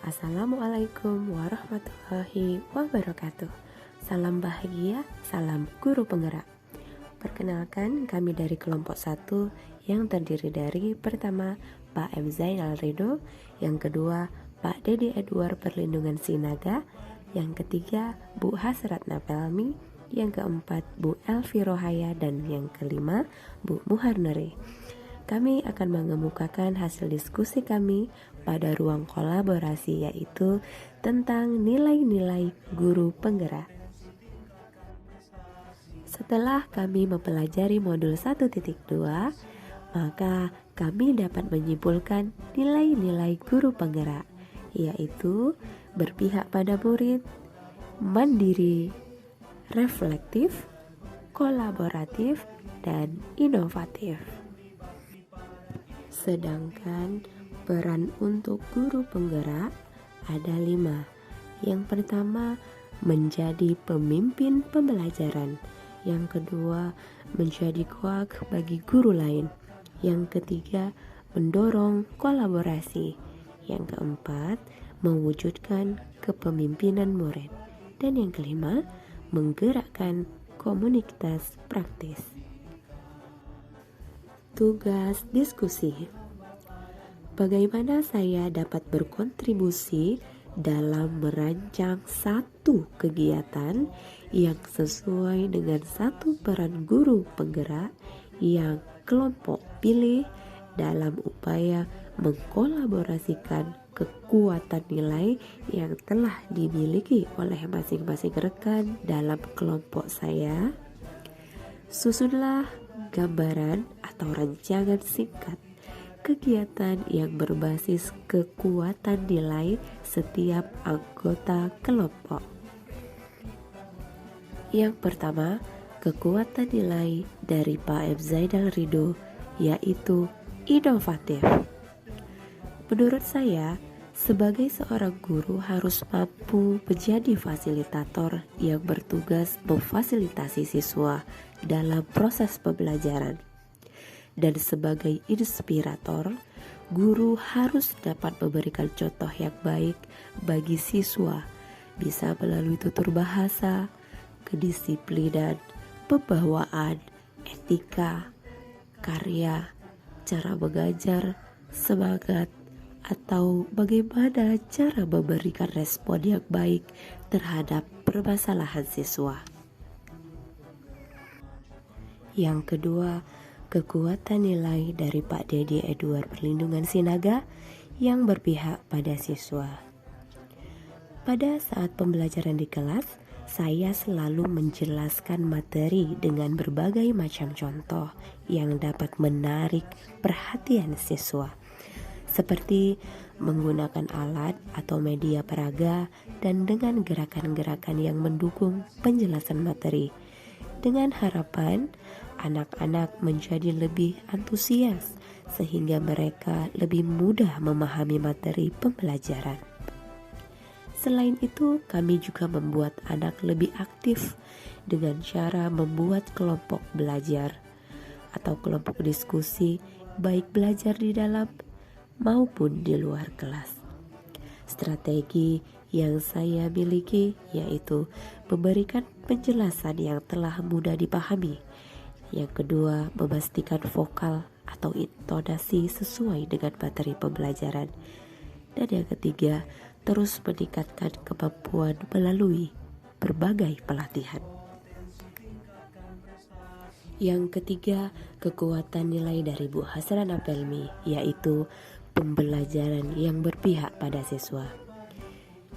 Assalamualaikum warahmatullahi wabarakatuh. Salam bahagia, salam guru penggerak. Perkenalkan, kami dari kelompok 1 yang terdiri dari pertama Pak M. Zainal Ridho, yang kedua Pak Dedi Edward Perlindungan Sinaga, yang ketiga Bu Hasrat Napelmi, yang keempat Bu Elvi Rohaya, dan yang kelima Bu Muharneri. Kami akan mengemukakan hasil diskusi kami pada ruang kolaborasi, yaitu tentang nilai-nilai guru penggerak. Setelah kami mempelajari modul 1.2, maka kami dapat menyimpulkan nilai-nilai guru penggerak, yaitu berpihak pada murid, mandiri, reflektif, kolaboratif, dan inovatif. Sedangkan peran untuk guru penggerak ada 5. Yang pertama, menjadi pemimpin pembelajaran. Yang kedua, menjadi coach bagi guru lain. Yang ketiga, mendorong kolaborasi. Yang keempat, mewujudkan kepemimpinan murid. Dan yang kelima, menggerakkan komunitas praktis. Tugas diskusi. Bagaimana saya dapat berkontribusi dalam merancang satu kegiatan yang sesuai dengan satu peran guru penggerak yang kelompok pilih dalam upaya mengkolaborasikan kekuatan nilai yang telah dimiliki oleh masing-masing rekan dalam kelompok saya? Susunlah gambaran atau rancangan singkat kegiatan yang berbasis kekuatan nilai setiap anggota kelompok. Yang pertama, kekuatan nilai dari Pak M. Zainal Ridho, yaitu inovatif. Menurut saya, sebagai seorang guru harus mampu menjadi fasilitator yang bertugas memfasilitasi siswa dalam proses pembelajaran. Dan sebagai inspirator, guru harus dapat memberikan contoh yang baik bagi siswa, bisa melalui tutur bahasa, kedisiplinan, pembawaan, etika, karya, cara mengajar, semangat, atau bagaimana cara memberikan respon yang baik terhadap permasalahan siswa. Yang kedua, kekuatan nilai dari Pak Dedi Edward Perlindungan Sinaga yang berpihak pada siswa. Pada saat pembelajaran di kelas, saya selalu menjelaskan materi dengan berbagai macam contoh yang dapat menarik perhatian siswa, seperti menggunakan alat atau media peraga dan dengan gerakan-gerakan yang mendukung penjelasan materi, dengan harapan anak-anak menjadi lebih antusias sehingga mereka lebih mudah memahami materi pembelajaran. Selain itu, kami juga membuat anak lebih aktif dengan cara membuat kelompok belajar atau kelompok diskusi, baik belajar di dalam maupun di luar kelas. Strategi yang saya miliki yaitu memberikan penjelasan yang telah mudah dipahami. Yang kedua, memastikan vokal atau intonasi sesuai dengan materi pembelajaran. Dan yang ketiga, terus meningkatkan kemampuan melalui berbagai pelatihan. Yang ketiga, kekuatan nilai dari Bu Hasrat Napelmi, yaitu pembelajaran yang berpihak pada siswa.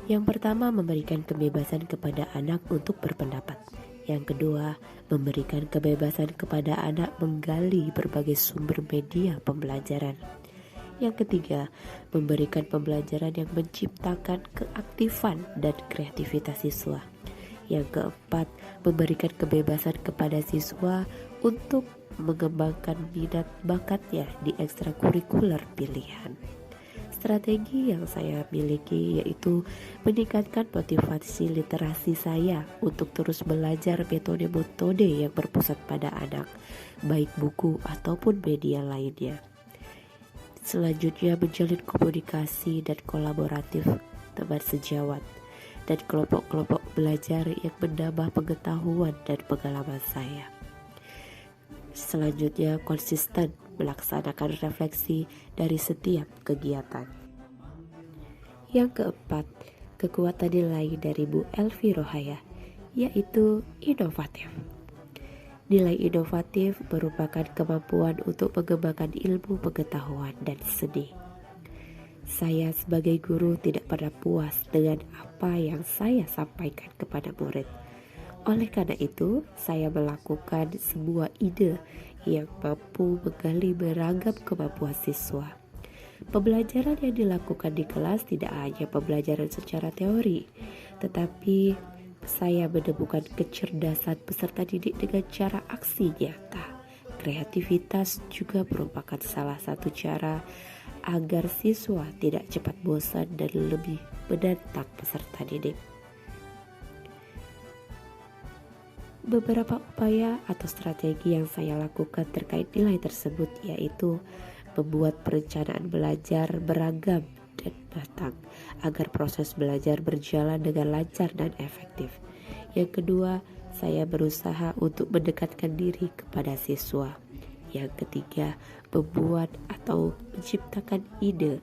Yang pertama, memberikan kebebasan kepada anak untuk berpendapat. Yang kedua, memberikan kebebasan kepada anak menggali berbagai sumber media pembelajaran. Yang ketiga, memberikan pembelajaran yang menciptakan keaktifan dan kreativitas siswa. Yang keempat, memberikan kebebasan kepada siswa untuk mengembangkan minat bakatnya di ekstrakurikuler pilihan. Strategi yang saya miliki yaitu meningkatkan motivasi literasi saya untuk terus belajar metode-metode yang berpusat pada anak, baik buku ataupun media lainnya. Selanjutnya, menjalin komunikasi dan kolaboratif teman sejawat, dan kelompok-kelompok belajar yang menambah pengetahuan dan pengalaman saya. Selanjutnya, konsisten melaksanakan refleksi dari setiap kegiatan. Yang keempat, kekuatan nilai dari Bu Elvi Rohaya, yaitu inovatif. Nilai inovatif merupakan kemampuan untuk mengembangkan ilmu pengetahuan dan seni. Saya sebagai guru tidak pernah puas dengan apa yang saya sampaikan kepada murid. Oleh karena itu, saya melakukan sebuah ide yang mampu menggali beragam kemampuan siswa. Pembelajaran yang dilakukan di kelas tidak hanya pembelajaran secara teori, tetapi saya menemukan kecerdasan peserta didik dengan cara aksi nyata. Kreativitas juga merupakan salah satu cara agar siswa tidak cepat bosan dan lebih menantang peserta didik. Beberapa upaya atau strategi yang saya lakukan terkait nilai tersebut yaitu membuat perencanaan belajar beragam dan matang agar proses belajar berjalan dengan lancar dan efektif. Yang kedua, saya berusaha untuk mendekatkan diri kepada siswa. Yang ketiga, membuat atau menciptakan ide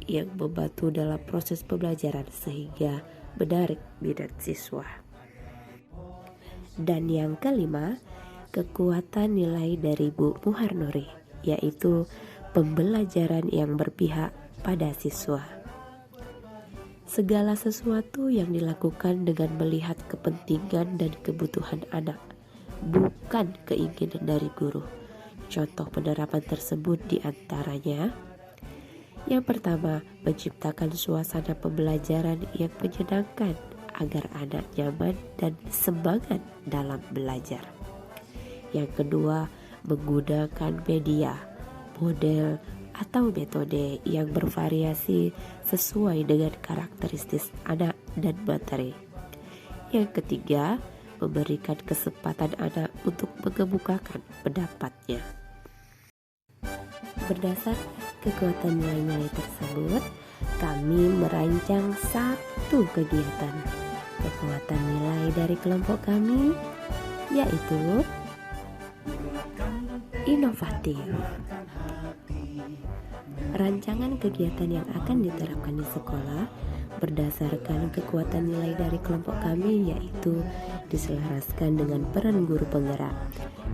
yang membantu dalam proses pembelajaran sehingga menarik minat siswa. Dan yang kelima, kekuatan nilai dari Bu Muharnuri, yaitu pembelajaran yang berpihak pada siswa. Segala sesuatu yang dilakukan dengan melihat kepentingan dan kebutuhan anak, bukan keinginan dari guru. Contoh penerapan tersebut diantaranya: yang pertama, menciptakan suasana pembelajaran yang menyenangkan agar anak nyaman dan semangat dalam belajar. Yang kedua, menggunakan media, model, atau metode yang bervariasi sesuai dengan karakteristik anak dan materi. Yang ketiga, memberikan kesempatan anak untuk mengemukakan pendapatnya. Berdasar kekuatan nilai-nilai tersebut, kami merancang satu kegiatan. Kekuatan nilai dari kelompok kami yaitu inovatif. Rancangan kegiatan yang akan diterapkan di sekolah berdasarkan kekuatan nilai dari kelompok kami yaitu diselaraskan dengan peran guru penggerak,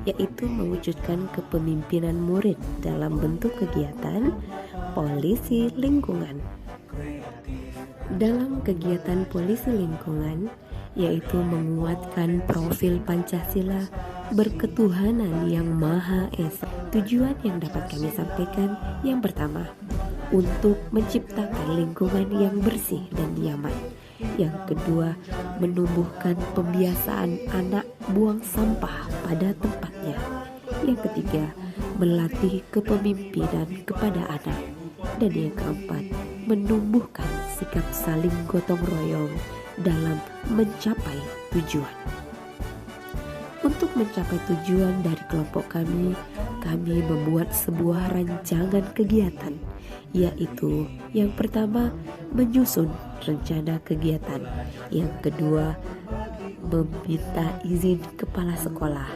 yaitu mewujudkan kepemimpinan murid dalam bentuk kegiatan polisi lingkungan. Dalam kegiatan polisi lingkungan, yaitu menguatkan profil Pancasila berketuhanan yang Maha Esa. Tujuan yang dapat kami sampaikan yang pertama, untuk menciptakan lingkungan yang bersih dan nyaman. Yang kedua, menumbuhkan pembiasaan anak buang sampah pada tempatnya. Yang ketiga, melatih kepemimpinan kepada anak. Dan yang keempat, menumbuhkan sikap saling gotong royong dalam mencapai tujuan. Untuk mencapai tujuan dari kelompok kami membuat sebuah rancangan kegiatan, yaitu yang pertama, menyusun rencana kegiatan. Yang kedua, meminta izin kepala sekolah.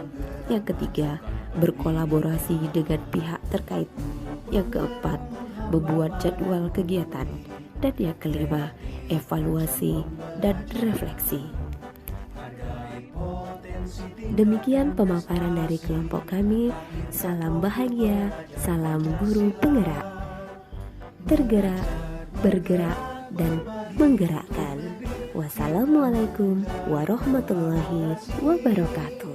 Yang ketiga, berkolaborasi dengan pihak terkait. Yang keempat, membuat jadwal kegiatan. Dan yang kelima, evaluasi dan refleksi. Demikian pemaparan dari kelompok kami. Salam bahagia, salam guru penggerak. Tergerak, bergerak, dan menggerakkan. Wassalamualaikum warahmatullahi wabarakatuh.